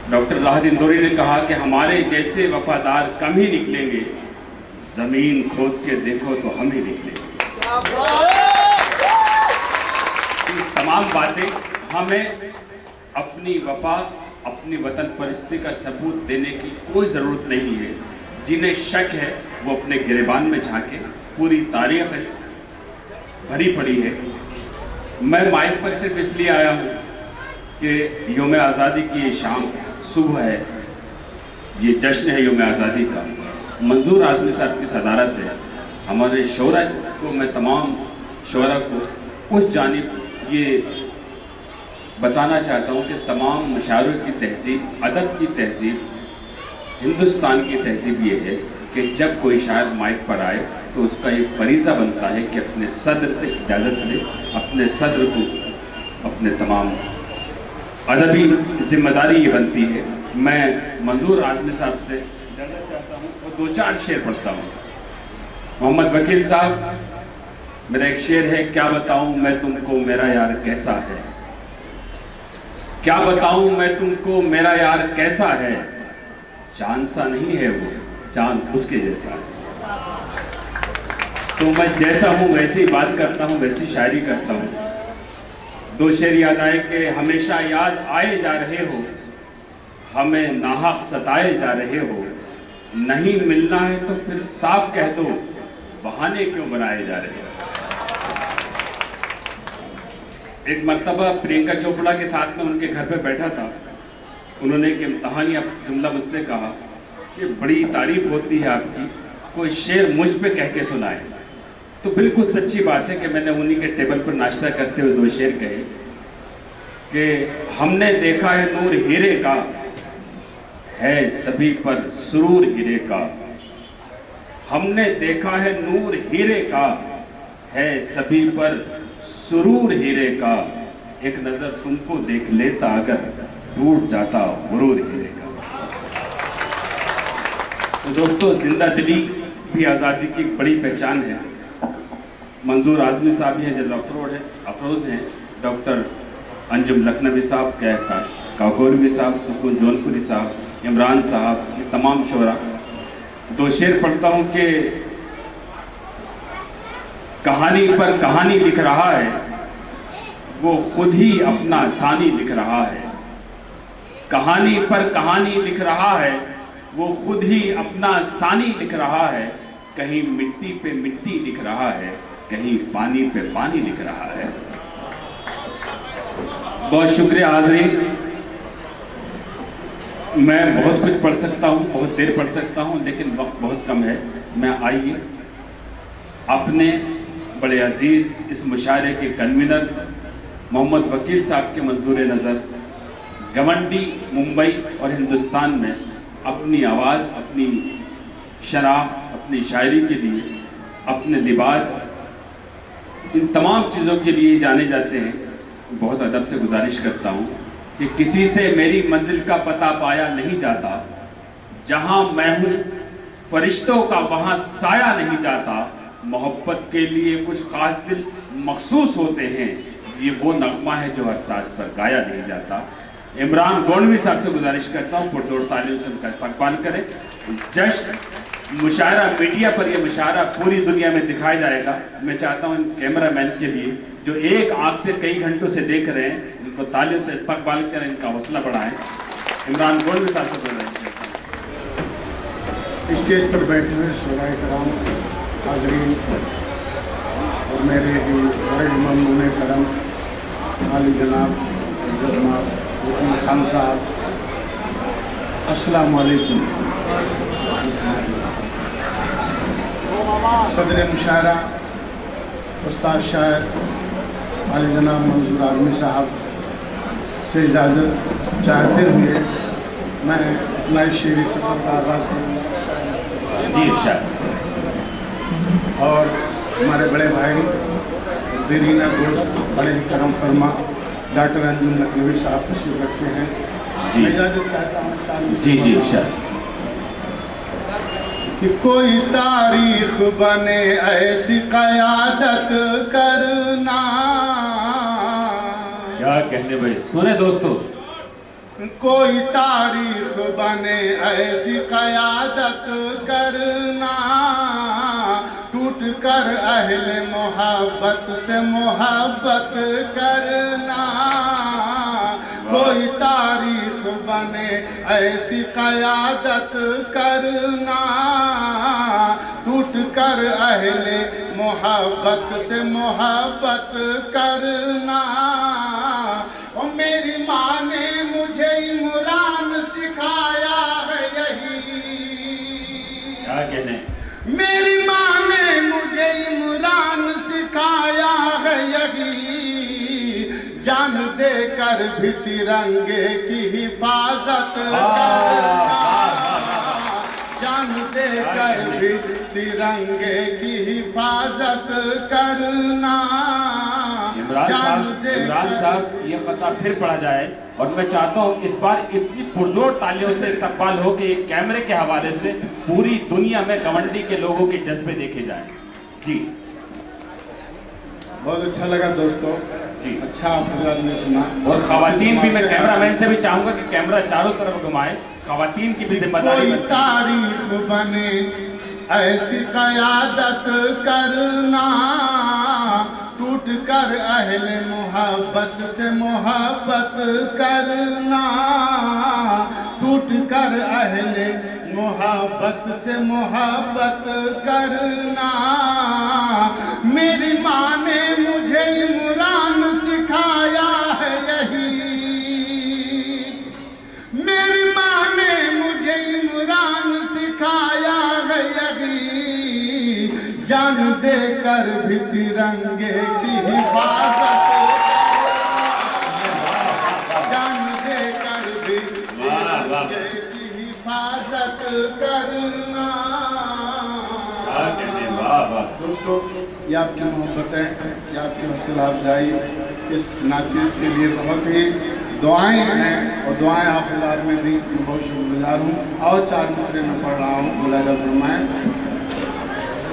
Doctor Rahat Indori نے کہا کہ ہمارے جیسے وفادار کم ہی نکلیں گے، زمین کھود کے دیکھو تو ہم ہی نکلیں گے۔ یہ تمام باتیں ہمیں اپنی وفا، اپنی وطن پرستی کا ثبوت دینے کی کوئی ضرورت نہیں ہے۔ جنہیں شک ہے وہ اپنے گریبان میں جھانکے، پوری تاریخ بھری پڑی ہے۔ میں مائک پر صرف اس لیے آیا ہوں کہ یوم آزادی کی یہ شام صبح ہے، یہ جشن ہے یوم آزادی کا۔ منظور اعظمی صاحب کی صدارت ہے۔ ہمارے شعراء کو، میں تمام شعراء کو اس جانب یہ بتانا چاہتا ہوں کہ تمام مشاعروں کی تہذیب، ادب کی تہذیب، ہندوستان کی تہذیب یہ ہے کہ جب کوئی شاعر مائک پر آئے تو اس کا یہ فریضہ بنتا ہے کہ اپنے صدر سے اجازت لے، اپنے صدر کو اپنے تمام ادبی ذمہ داری یہ بنتی ہے۔ میں منظور اعظمی صاحب سے اجازت چاہتا ہوں اور 2-4 شعر پڑھتا ہوں۔ محمد وکیل صاحب، میرا ایک شعر ہے، کیا بتاؤں میں تم کو میرا یار کیسا ہے، کیا بتاؤں میں تم کو میرا یار کیسا ہے، چاند سا نہیں ہے وہ، چاند اس کے جیسا ہے۔ تو میں جیسا ہوں ویسی بات کرتا ہوں، ویسی شاعری کرتا ہوں۔ 2 شعر یاد آئے کہ ہمیشہ یاد آئے جا رہے ہو، ہمیں ناحق ستائے جا رہے ہو، نہیں ملنا ہے تو پھر صاف کہہ دو، بہانے کیوں بنائے جا رہے ہو۔ ایک مرتبہ پرینکا چوپڑا کے ساتھ میں ان کے گھر پہ بیٹھا تھا۔ انہوں نے ایک امتحانی جملہ مجھ سے کہا کہ بڑی تعریف ہوتی ہے آپ کی، کوئی شعر مجھ پہ کہہ کے سنائے۔ تو بالکل سچی بات ہے کہ میں نے انہی کے ٹیبل پر ناشتہ کرتے ہوئے 2 شعر کہے کہ ہم نے دیکھا ہے نور ہیرے کا، ہے سبھی پر سرور ہیرے کا، ہم نے دیکھا ہے نور ہیرے کا، ہے سبھی پر سرور ہیرے کا، ایک نظر تم کو دیکھ لیتا اگر ٹوٹ جاتا غرور ہیرے کا۔ تو دوستو، زندہ دلی بھی آزادی کی بڑی پہچان ہے۔ منظور اعظمی صاحب ہیں، جنرل افروز ہیں، ڈاکٹر انجم لکھنوی صاحب، کاکوروی صاحب، سکون جونپوری صاحب، عمران صاحب، یہ تمام شعراء۔ 2 شعر پڑھتا ہوں کہ کہانی پر کہانی لکھ رہا ہے، وہ خود ہی اپنا ثانی لکھ رہا ہے۔ کہانی پر کہانی لکھ رہا ہے، وہ خود ہی اپنا ثانی لکھ رہا ہے، کہیں مٹی پہ مٹی لکھ رہا ہے، کہیں پانی پہ پانی لکھ رہا ہے۔ بہت شکریہ حاضرین۔ میں بہت کچھ پڑھ سکتا ہوں، بہت دیر پڑھ سکتا ہوں، لیکن وقت بہت کم ہے۔ میں آئیے اپنے بڑے عزیز اس مشاعرے کے کنوینر محمد وکیل صاحب کے منظور نظر گونڈی، ممبئی اور ہندوستان میں اپنی آواز، اپنی شناخت، اپنی شاعری کے لیے، اپنے لباس، ان تمام چیزوں کے لیے جانے جاتے ہیں۔ بہت ادب سے گزارش کرتا ہوں کہ کسی سے میری منزل کا پتہ پایا نہیں جاتا، جہاں میں ہوں فرشتوں کا وہاں سایہ نہیں جاتا، محبت کے لیے کچھ خاص دل مخصوص ہوتے ہیں، یہ وہ نغمہ ہے جو ہر ساز پر گایا نہیں جاتا۔ عمران گونڈوی صاحب سے گزارش کرتا ہوں پرجوڑ تعلیم سے ان کا استقبال کریں۔ جشن مشاعرہ میڈیا پر یہ مشاعرہ پوری دنیا میں دکھایا جائے گا۔ میں چاہتا ہوں ان کیمرہ مین کے لیے جو ایک آنکھ سے کئی گھنٹوں سے دیکھ رہے ہیں، ان کو تعلیم سے استقبال کریں، ان کا حوصلہ بڑھائیں۔ عمران گونڈوی صاحب سے گزارش کرتا ہوں۔ اسٹیج پر بیٹھے ہوئے شعراء کرام، حاضرین اور میرے جو بڑے ممنون کرم عالی جناب جناب وکیل خان صاحب، السلام علیکم۔ सदर मुशायरा उस्ताद शायर आली जनाब मंजूर आज़मी साहब से इजाज़त चाहते हुए मैं अपना इस शेरी सफ़र का आगाज़ करूँगा। जी इरशाद। और हमारे बड़े भाई दीरीना दोस्त बड़े ही करम फरमा डॉक्टर अंजुम नकवी साहब तशरीफ रखते हैं। जी। मैं इजाज़त चाहता हूँ। जी जी इरशाद। कि कोई तारीख बने ऐसी क़यादत करना। क्या कहने भाई, सुने दोस्तों। कोई तारीख बने ऐसी क़यादत करना, टूट कर अहले मोहब्बत से मोहब्बत करना। कोई तारीख बने ऐसी क़यादत करना, टूट कर अहले मोहब्बत से मोहब्बत करना। और मेरी माँ ने मुझे इमरान सिखाया है यही। क्या कहने। मेरी माँ ने मुझे इमरान सिखाया है यही। जान देकर भी तिरंगे की हिफाजत करना। जान देकर भी तिरंगे की हिफाजत करना। इमरान साहब ये खता फिर पढ़ा जाए और मैं चाहता हूँ इस बार इतनी पुरजोर तालियों से इस्तकबाल हो कि एक कैमरे के हवाले से पूरी दुनिया में गवंडी के लोगों के जज्बे देखे जाए। जी बहुत अच्छा लगा दोस्तों जी। अच्छा आप हज़रात ने सुना। और खवातीन भी, मैं कैमरामैन से भी चाहूंगा कि कैमरा चारों तरफ घुमाए, खवातीन की भी जिम्मेदारी कोई तारीख बने ऐसी क़यादत करना, टूट कर अहले मोहब्बत से मोहब्बत करना। टूट कर अहले मोहब्बत से मोहब्बत करना। मेरी माँ ने मुझे इमरान सिखाया है यही। मेरी माँ ने मुझे इमरान सिखाया है यही। जान देकर भी तिरंगे की हिफाजत। जान देकर भी तिरंगे की हिफाजत करना। दोस्तों ये आपकी मोहब्बतें, ये आपकी हौसला अफजाई इस नाचीज़ के लिए बहुत ही दुआएं हैं और दुआएं आप हज़ार में दी, बहुत शुक्रगुजार हूँ। और 4 मिसरे में पढ़ रहा हूँ। मुलाजा फरमाएं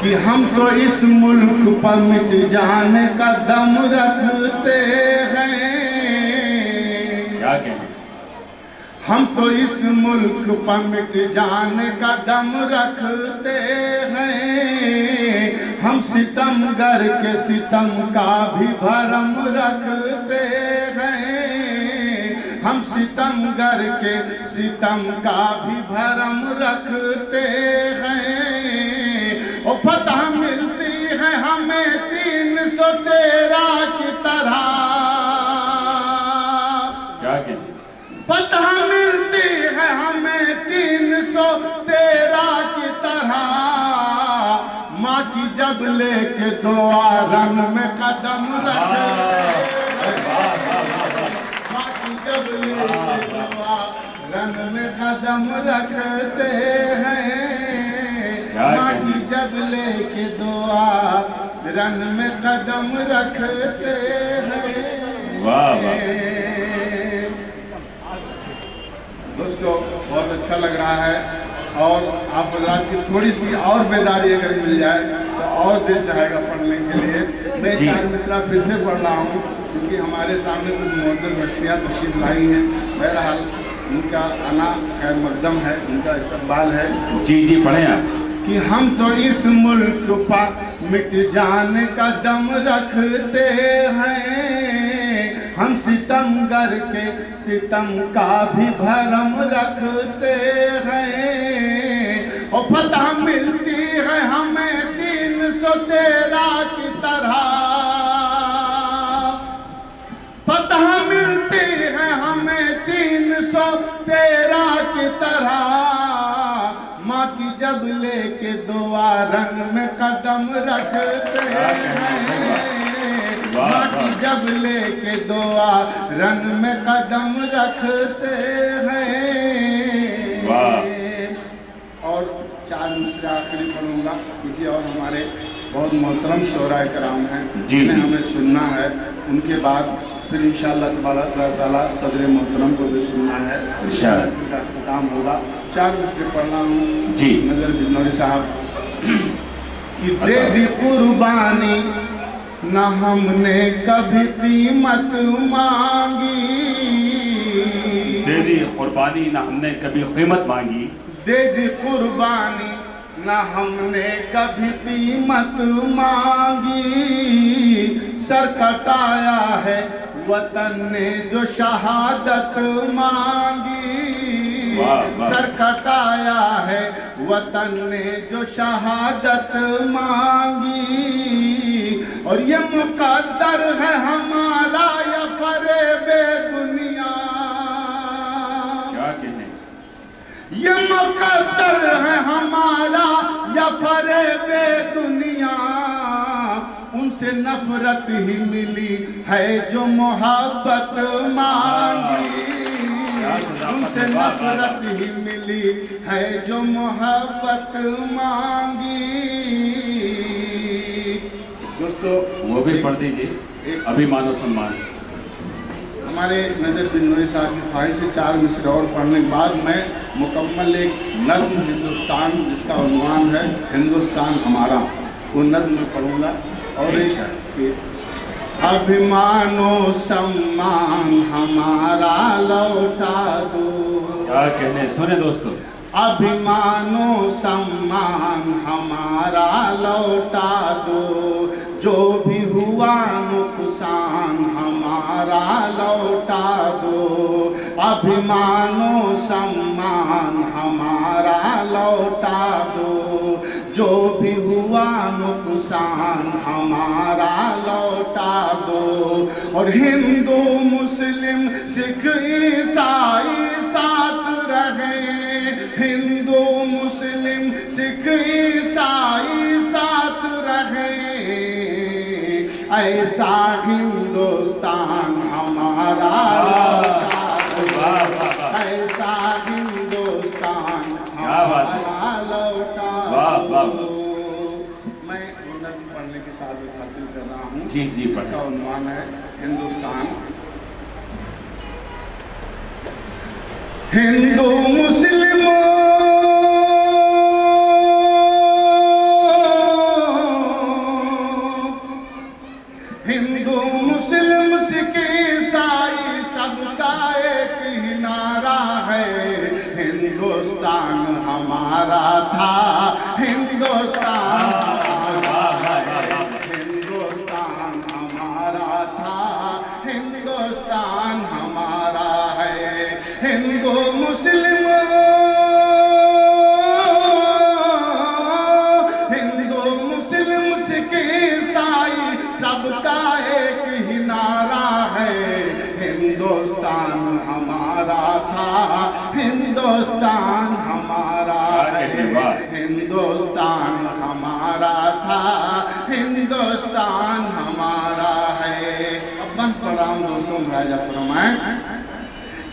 कि हम तो इस मुल्क पर मिट जाने का दम रखते हैं। क्या कहने। हम तो इस मुल्क पर मिट जाने का दम रखते हैं। हम सितमगर के सितम का भी भरम रखते हैं। हम सितमगर के सितम का भी भरम रखते हैं। और फतह मिलती है हमें 313 की तरह। क्या कहने। फतह मिलती है हमें 313 की तरह। माँ की जब लेके दुआ रन में कदम रखते। माँ की जब लेके दुआ रन में कदम रखते हैं। माँ की जब लेके दुआ रन में कदम रखते हैं। वाह वाह। दोस्तों बहुत अच्छा लग रहा है। और आप हज़रात की थोड़ी सी और बेदारी अगर मिल जाए तो और दिल चाहेगा पढ़ने के लिए। मैं 4 मिसरा फिर से पढ़ रहा हूँ क्योंकि हमारे सामने कुछ मुअद्दल हस्तियाँ तशरीफ लाई हैं। बहरहाल उनका आना खैर मकदम है, उनका इस्तकबाल है। जी जी पढ़ें आप। कि हम तो इस मुल्क पर मिट जाने का दम रखते हैं। हम सितमगर के सितम का भी भरम रखते हैं। और फतह मिलती है हमें 313 की तरह। फतह मिलती है हमें 313 की तरह। माँ کی جب لے کے دعا رنگ میں قدم رکھتے ہیں، ماں کی جب لے کے دعا رنگ میں قدم رکھتے ہیں۔ اور 4 مصرے آخری پڑھوں گا کیونکہ اور ہمارے بہت محترم شعراء کرام ہیں جنہیں ہمیں سننا ہے، ان کے بعد پھر انشاءاللہ تبارک و تعالیٰ صدر محترم کو بھی سننا ہے، انشاءاللہ اختتام ہوگا۔ 4 مصرے پڑھنا ہوں جی نظر بجنوری صاحب کہ دے دی قربانی نہ ہم نے کبھی قیمت مانگی، دے دی قربانی نہ ہم نے کبھی قیمت مانگی، دے دی قربانی نہ ہم نے کبھی قیمت مانگی، سر کٹایا ہے وطن نے جو شہادت مانگی، سر کٹایا ہے وطن نے جو شہادت مانگی، اور یہ مقدر ہے ہمارا یا فریب دنیا، کیا کہنے یہ مقدر ہے ہمارا یا فریب دنیا، ان سے نفرت ہی ملی ہے جو محبت مانگی، ان سے نفرت ہی ملی ہے جو محبت مانگی۔ دوستو وہ بھی پڑھ دیجئے، ابھیمان و سمان۔ ہمارے نظر بجنوری صاحب کی خواہش سے 4 مصرے اور پڑھنے کے بعد میں مکمل ایک نظم ہندوستان جس کا عنوان ہے ہندوستان ہمارا، وہ نظم میں پڑھوں گا۔ اور ابھیمان و سمان ہمارا لوٹا دو، کیا کہنے سنے دوستو، ابھیمان و سمان ہمارا لوٹا دو، جو بھی ہوا نقصان ہمارا لوٹا دو، ابھیمان و سمان ہمارا لوٹا دو، جو بھی ہوا نقصان ہمارا لوٹا دو، اور ہندو مسلم سکھ عیسائی ساتھ رہیں، ہندو مسلم سکھ عیسائی ساتھ رہیں، ایسا ہندوستان ہمارا لوٹا دو، ایسا ہندوستان ہمارا لوٹا دو۔ میں نظم پڑھنے کی سعادت حاصل کر رہا ہوں، جی اس کا عنوان ہے ہندوستان۔ ہندو مسلم ہندو مسلم سکھ عیسائی سب کا ایک ہی نعرہ ہے، ہندوستان ہمارا تھا، ہندوستان ہمارا ہے، ہندوستان ہمارا تھا، ہندوستان ہمارا ہے، ہندو مسلم سکھ عیسائی سب کا ایک ہی نعرہ ہے، ہندوستان ہمارا تھا، ہندوستان ہمارا ہے، ہندوستان ہمارا تھا، ہندوستان ہمارا ہے۔ اب بند پڑھ رہا ہوں دوستوں، راجہ فرمائیں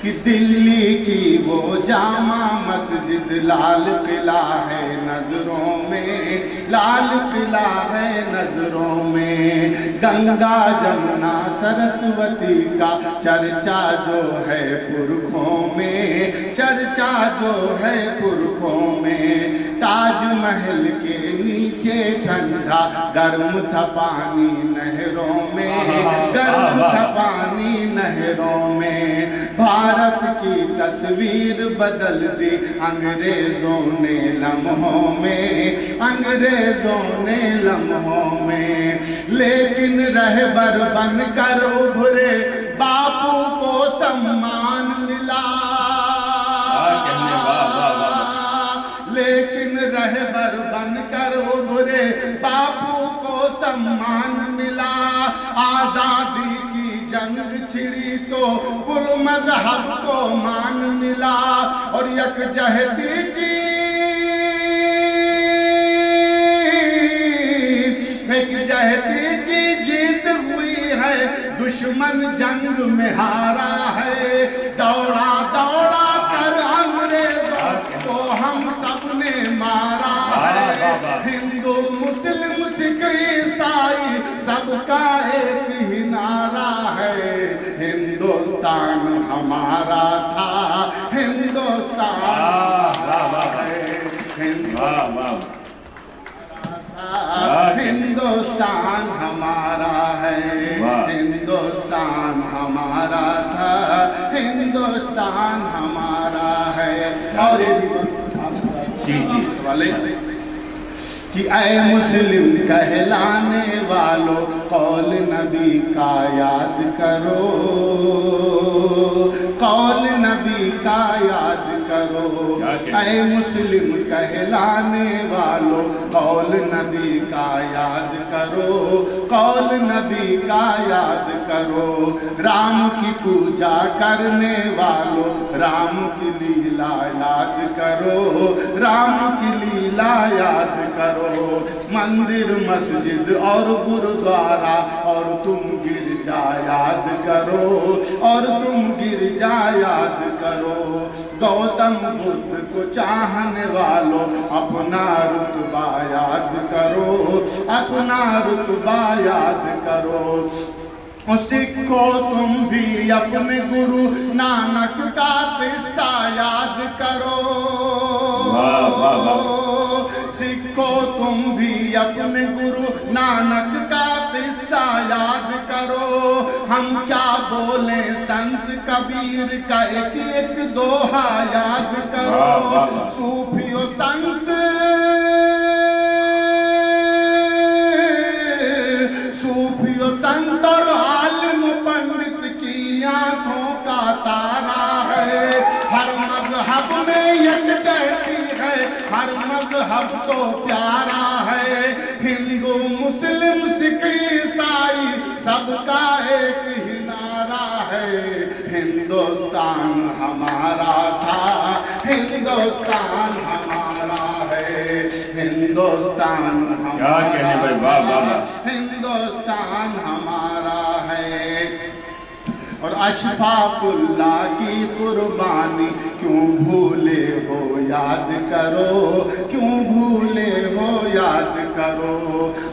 کہ دلی کی وہ جامع مسجد لال قلعہ ہے نظروں میں، لال قلعہ ہے نظروں میں، گنگا جمنا سرسوتی کا چرچا جو ہے پرکھوں میں، چرچا جو ہے پرکھوں میں، تاج محل کے نیچے ٹھنڈا گرم تھا پانی نہروں میں، گرم تھا پانی نہروں میں، بھارت کی تصویر بدل دی انگریزوں نے لمحوں میں، انگریزوں نے لمحوں میں، لیکن رہبر بن کر ابھرے باپو کو سمان ملا، لیکن رہبر بن کر ابھرے باپو کو سمان ملا، آزادی کی جنگ چھڑی تو کل مذہب کو مان ملا، اور یکجہتی کی है, दुश्मन जंग में हारा है। दौड़ा दौड़ा कर अंग्रेजों को हम सब ने मारा है। हिंदू मुस्लिम सिख ईसाई सबका एक ही नारा है, हिंदुस्तान हमारा था, हिंदुस्तान हिंदुस्तान हमारा है, हिंदुस्तान हमारा था, हिंदुस्तान हमारा है। और जी जी वाले कि ऐ मुस्लिम कहलाने वालों, कौल नबी का याद करो, कौल नबी का याद करो। ऐ मुस्लिम कहलाने वालों, कौल नबी का याद करो, कौल नबी का याद करो। राम की पूजा करने वालों, राम की लीला याद करो, राम की लीला याद करो। मंदिर मस्जिद और गुरुद्वारा और तुम गिरजा याद करो, और तुम गिरजा याद करो। गौतम बुद्ध को चाहने वालों, अपना रुतबा याद करो, अपना रुतबा याद करो। सिखो तुम भी अपने गुरु नानक का किस्सा याद करो, सिखो तुम भी अपने गुरु नानक का किस्सा याद करो। हम क्या बोले संत कबीर का एक एक दोहा याद करो। सूफियों संत संत और आलिम पंडित की आंखों का तारा है। हर मजहब में यकजहती है, हर मजहब तो प्यारा है। हिंदू मुस्लिम सिख ईसाई सबका एक ही नारा है, हिंदुस्तान हमारा था, हिंदुस्तान हमारा है, हिंदुस्तान हमारा है, हिंदुस्तान हमारा है। और अशफाकुल्लाह की कुर्बानी क्यों भूले हो याद करो, क्यों भूले हो याद करो।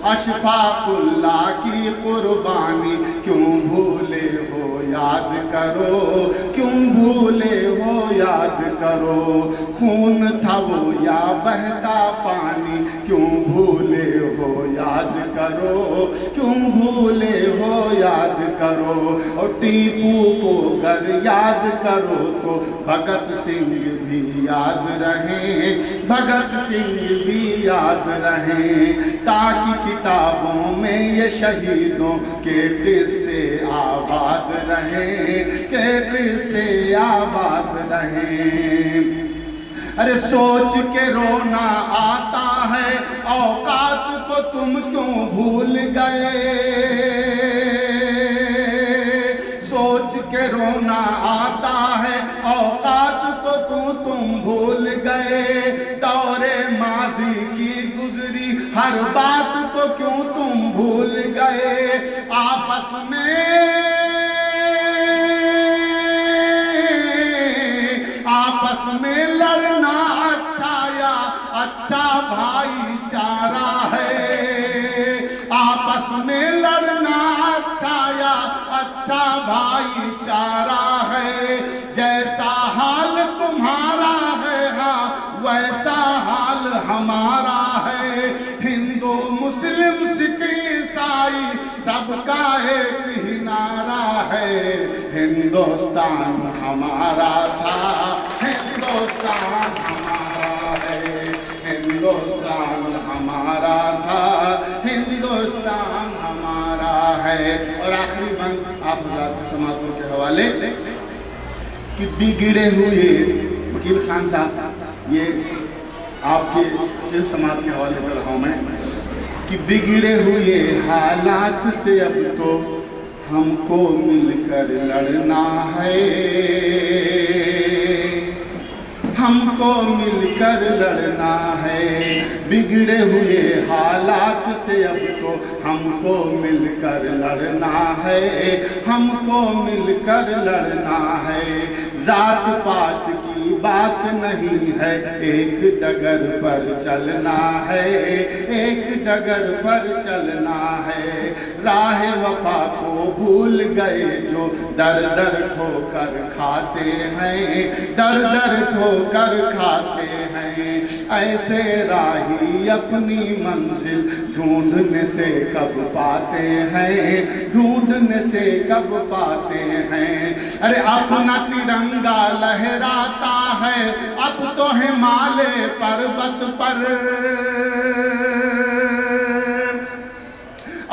अशफाकुल्लाह की कुर्बानी क्यों भूले हो याद करो, क्यों भूले हो याद करो। खून था वो या बहता पानी क्यों भूले हो याद करो, क्यों भूले हो याद करो। और टीपू को अगर याद करो तो भगत सिंह भी याद रहे, भगत सिंह भी याद रहे। ताकि किताबों में ये शहीदों के किस्से आबाद रहे, के किस्से आबाद रहे। अरे सोच के रोना आता है, औकात को तुम क्यों भूल गए। सोच के रोना आता है, औकात को तुम भूल गए। दौरे माजी की गुजरी हर बात को क्यों तुम भूल गए। आपस में लड़ना अच्छा या अच्छा भाईचारा है। आपस में लड़ना अच्छा या अच्छा भाईचारा है। जैसा हाल तुम्हारा है हाँ वैसा हाल हमारा है। हिंदू मुस्लिम सिख ईसाई सबका एक ही नारा है, हिंदुस्तान हमारा था, हिंदुस्तान हमारा है, हिंदुस्तान हमारा था, हिंदुस्तान हमारा है। और आखिरी बंद आप समातों के हवाले कि बिगड़े हुए वकील खान साहब, ये आपके सिल समाज के हवाले कर रहा हूँ मैं कि बिगड़े हुए हालात से अब तो हमको मिलकर लड़ना है, हमको मिलकर लड़ना है। बिगड़े हुए हालात से अब तो हमको मिलकर लड़ना है, हमको मिलकर लड़ना है। जात पात की बात नहीं है, एक डगर पर चलना है, एक डगर पर चलना है। राह वफा को भूल गए जो दर दर ठोकर खाते हैं, दर दर ठोकर खाते हैं। ऐसे राही अपनी मंजिल ढूंढने से कब पाते हैं, ढूंढने से कब पाते हैं। अरे अपना तिरंगा लहराता है अब तो हिमालय पर्वत पर,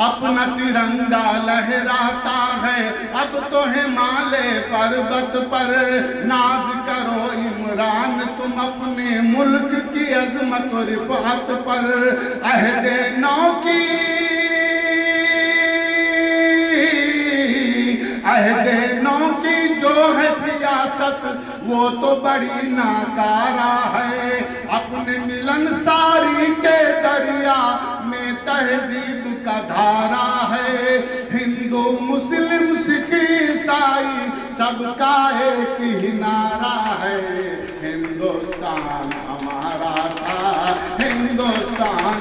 अपना तिरंगा लहराता है अब तो हिमालय पर्वत पर। नाज करो इमरान तुम अपने मुल्क की अजमत और रिफात पर। अहदे नौ की, अहदे नौ की जो है सियासत वो तो बड़ी नाकारा है। अपने मिलनसारी के दरिया में तहजीब का धारा है। हिंदू मुस्लिम सिख ईसाई सबका एक ही नारा है। हिंदुस्तान हमारा था, हिंदुस्तान